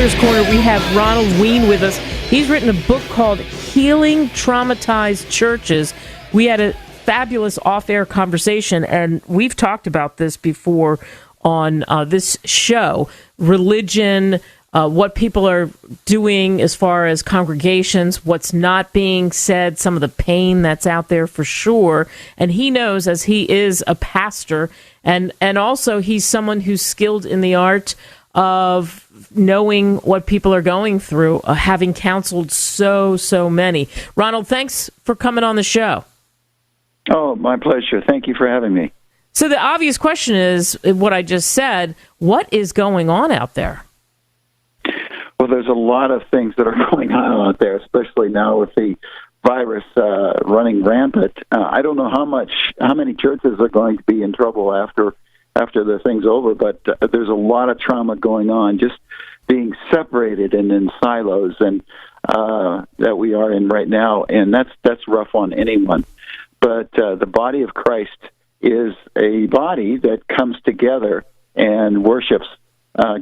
Pastor's Corner, we have Ronald Wean with us. He's written a book called Healing Traumatized Churches. We had a fabulous off-air conversation, and we've talked about this before on this show. Religion, what people are doing as far as congregations, what's not being said, some of the pain that's out there for sure. And he knows, as he is a pastor, and also he's someone who's skilled in the art of knowing what people are going through, having counseled so many. Ronald, thanks for coming on the show. Oh, my pleasure. Thank you for having me. So the obvious question is, what I just said, what is going on out there? Well, there's a lot of things that are going on out there, especially now with the virus running rampant. I don't know how many churches are going to be in trouble after the thing's over, but there's a lot of trauma going on, just being separated and in silos, and that we are in right now, and that's rough on anyone. But the body of Christ is a body that comes together and worships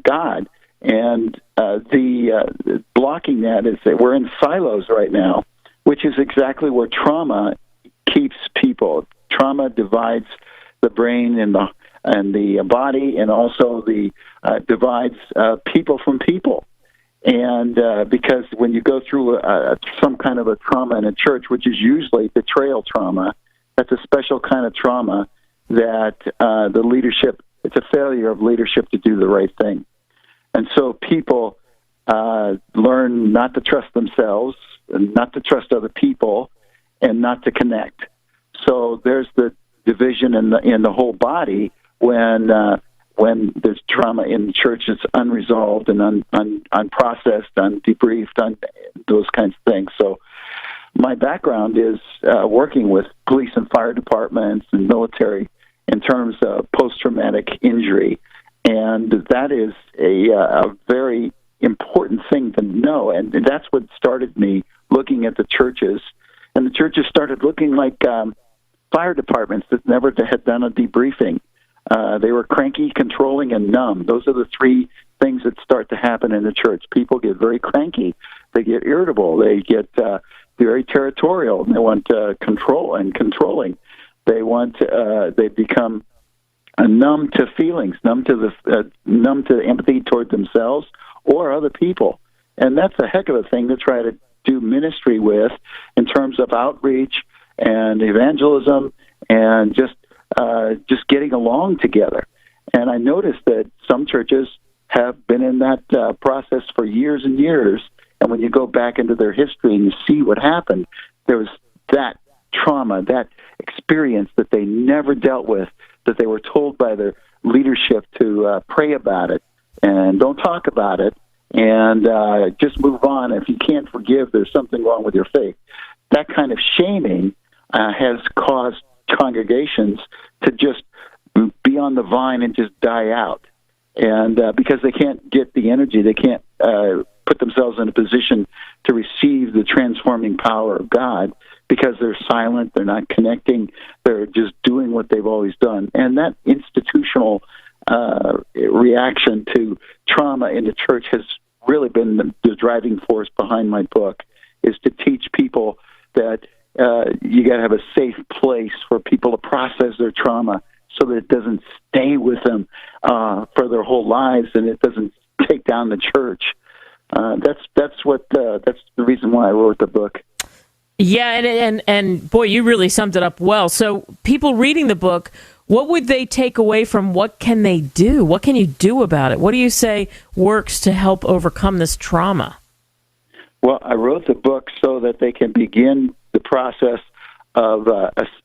God, and the blocking that is that we're in silos right now, which is exactly where trauma keeps people. Trauma divides the brain and the body, and also divides people from people. And because when you go through some kind of a trauma in a church, which is usually betrayal trauma, that's a special kind of trauma that the leadership, it's a failure of leadership to do the right thing. And so people learn not to trust themselves, and not to trust other people, and not to connect. So there's the division in the whole body when there's trauma in the church that's unresolved and unprocessed, undebriefed, those kinds of things. So my background is working with police and fire departments and military in terms of post-traumatic injury, and that is a very important thing to know, and that's what started me looking at the churches, and the churches started looking like fire departments that never had done a debriefing. They were cranky, controlling, and numb. Those are the three things that start to happen in the church. People get very cranky. They get irritable. They get very territorial. They want control and controlling. They become numb to feelings, numb to empathy toward themselves or other people. And that's a heck of a thing to try to do ministry with in terms of outreach and evangelism and just getting along together. And I noticed that some churches have been in that process for years and years. And when you go back into their history and you see what happened, there was that trauma, that experience that they never dealt with, that they were told by their leadership to pray about it and don't talk about it and just move on. If you can't forgive, there's something wrong with your faith. That kind of shaming has caused congregations to just be on the vine and just die out. And because they can't get the energy, they can't put themselves in a position to receive the transforming power of God because they're silent, they're not connecting, they're just doing what they've always done. And that institutional reaction to trauma in the church has really been the driving force behind my book, is to teach people that you got to have a safe place for people to process their trauma so that it doesn't stay with them for their whole lives and it doesn't take down the church. That's the reason why I wrote the book. Yeah, and boy, you really summed it up well. So people reading the book, what would they take away from what can they do? What can you do about it? What do you say works to help overcome this trauma? Well, I wrote the book so that they can begin the process of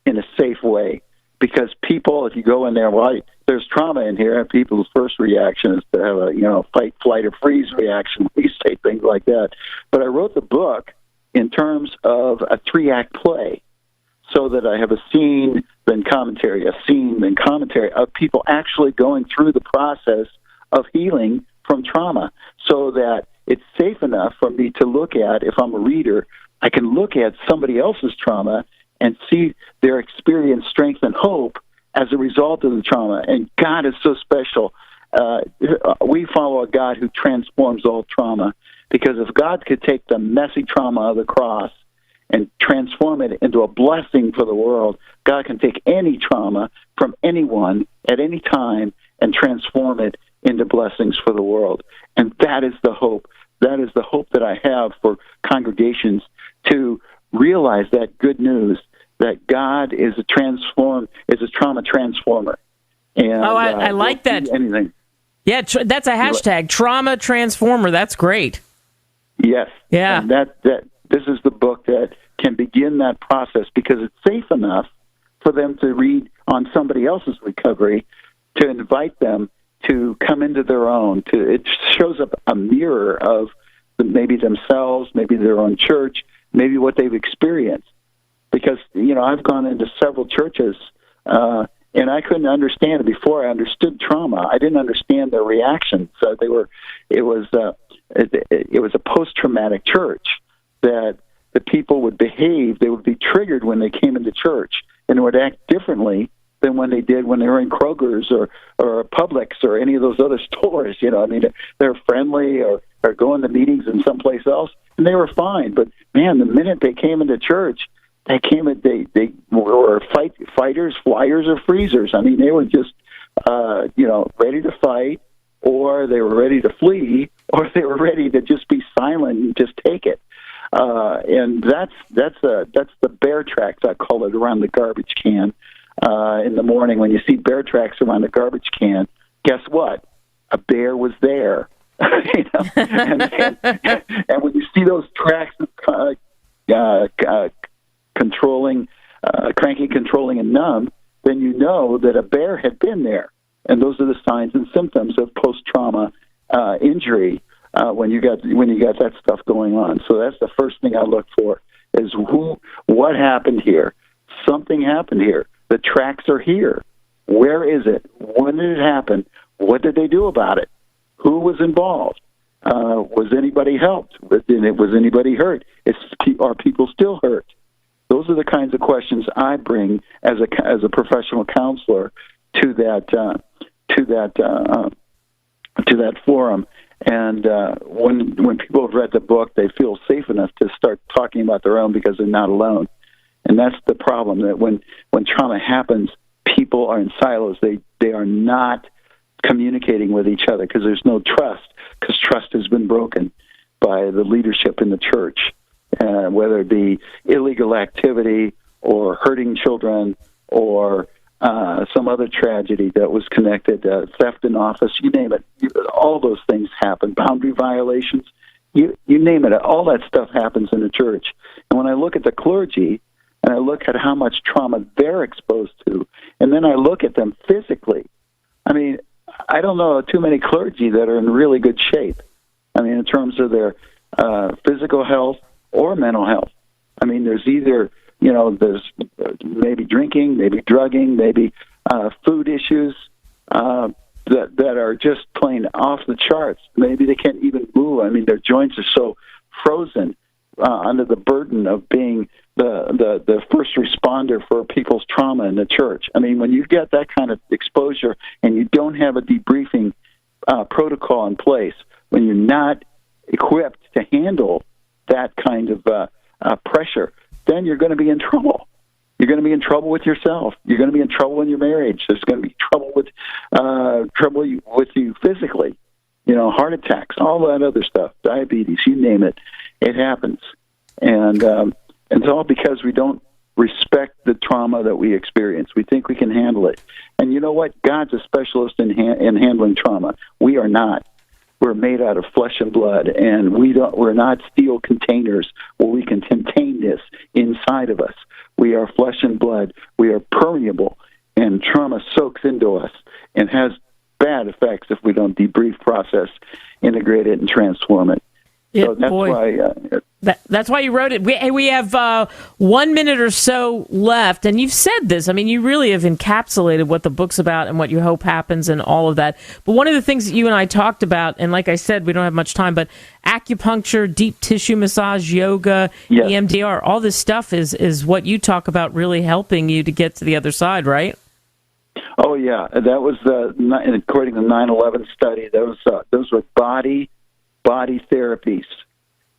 in a safe way. Because people, if you go in there, well, there's trauma in here, and people's first reaction is to have a fight, flight, or freeze reaction when you say things like that. But I wrote the book in terms of a 3-act play, so that I have a scene, then commentary, a scene, then commentary of people actually going through the process of healing from trauma, so that it's safe enough for me to look at, if I'm a reader, I can look at somebody else's trauma and see their experience, strength, and hope as a result of the trauma. And God is so special we follow a God who transforms all trauma, because if God could take the messy trauma of the cross and transform it into a blessing for the world, God can take any trauma from anyone at any time and transform it into blessings for the world. And that is the hope. That is the hope that I have for congregations, to realize that good news, that God is a trauma transformer. And, I like that. Anything. Yeah, that's a hashtag, trauma transformer. That's great. Yes. Yeah. And this is the book that can begin that process, because it's safe enough for them to read on somebody else's recovery, to invite them to come into their own. It shows up a mirror of maybe themselves, maybe their own church, maybe what they've experienced. Because, I've gone into several churches, and I couldn't understand it before I understood trauma. I didn't understand their reactions. It was a post-traumatic church, that the people would behave, they would be triggered when they came into church, and would act differently than when they did when they were in Kroger's or Publix or any of those other stores. They're friendly or going to meetings in someplace else, and they were fine. But man, the minute they came into church, they were fighters, flyers, or freezers. I mean, they were just ready to fight, or they were ready to flee, or they were ready to just be silent and just take it. And that's the bear tracks, I call it, around the garbage can. In the morning, when you see bear tracks around the garbage can, guess what? A bear was there. And when you see those tracks controlling, cranky, controlling, and numb, then you know that a bear had been there. And those are the signs and symptoms of post-trauma injury when you got that stuff going on. So that's the first thing I look for, is what happened here? Something happened here. The tracks are here. Where is it? When did it happen? What did they do about it? Who was involved? Was anybody helped? Was anybody hurt? Are people still hurt? Those are the kinds of questions I bring as a professional counselor to that forum. And when people have read the book, they feel safe enough to start talking about their own, because they're not alone. And that's the problem, that when trauma happens, people are in silos. They are not communicating with each other, because there's no trust, because trust has been broken by the leadership in the church, whether it be illegal activity or hurting children or some other tragedy that was connected, theft in office, you name it. All those things happen, boundary violations, you name it. All that stuff happens in the church. And when I look at the clergy, and I look at how much trauma they're exposed to, and then I look at them physically, I mean, I don't know too many clergy that are in really good shape. I mean, in terms of their physical health or mental health. I mean, there's either, there's maybe drinking, maybe drugging, maybe food issues that are just plain off the charts. Maybe they can't even move. I mean, their joints are so frozen under the burden of being the first responder for people's trauma in the church. I mean, when you get that kind of exposure and you don't have a debriefing protocol in place, when you're not equipped to handle that kind of pressure, then you're going to be in trouble. You're going to be in trouble with yourself. You're going to be in trouble in your marriage. There's going to be trouble with you physically. Heart attacks, all that other stuff, diabetes, you name it, it happens. And it's all because we don't respect the trauma that we experience. We think we can handle it. And you know what? God's a specialist in handling trauma. We are not. We're made out of flesh and blood, and we're not steel containers where we can contain this inside of us. We are flesh and blood. We are permeable, and trauma soaks into us and has bad effects if we don't debrief, process, integrate it, and transform it. So that's why. That's why you wrote it. We have 1 minute or so left, and you've said this. I mean, you really have encapsulated what the book's about and what you hope happens and all of that. But one of the things that you and I talked about, and like I said, we don't have much time, but acupuncture, deep tissue massage, yoga, yes. EMDR, all this stuff is what you talk about really helping you to get to the other side, right? Oh yeah, that was according to the 9/11 study. Those were body therapies,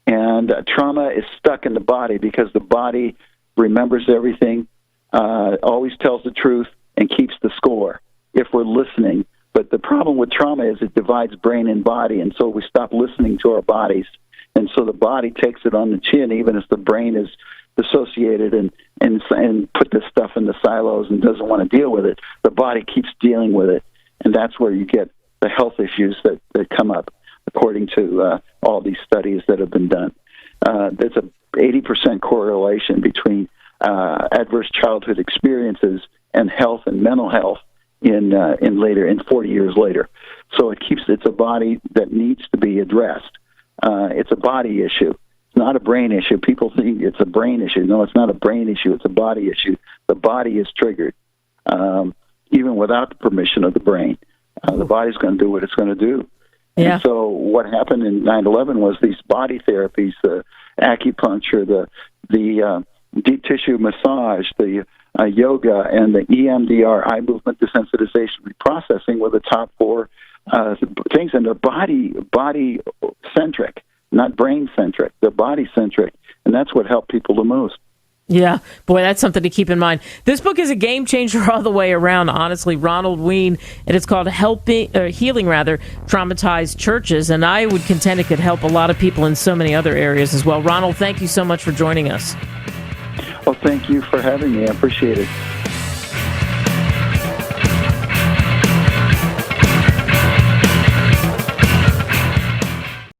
and trauma is stuck in the body because the body remembers everything, always tells the truth, and keeps the score if we're listening. But the problem with trauma is it divides brain and body, and so we stop listening to our bodies, and so the body takes it on the chin, even as the brain is dissociated and put this stuff in the silos and doesn't want to deal with it. The body keeps dealing with it, and that's where you get the health issues that come up, according to all these studies that have been done. There's a 80% correlation between adverse childhood experiences and health and mental health in 40 years later. So it's a body that needs to be addressed. It's a body issue. It's not a brain issue. People think it's a brain issue. No, it's not a brain issue. It's a body issue. The body is triggered, even without the permission of the brain. The body's going to do what it's going to do. Yeah. And so what happened in 9/11 was these body therapies, the acupuncture, the deep tissue massage, the yoga, and the EMDR, eye movement desensitization reprocessing were the top four things, and they're body-centric, not brain-centric. They're body-centric, and that's what helped people the most. Yeah, boy, that's something to keep in mind. This book is a game changer all the way around, honestly. Ronald Wean, and it's called Healing Traumatized Churches, and I would contend it could help a lot of people in so many other areas as well. Ronald, thank you so much for joining us. Well, thank you for having me. I appreciate it.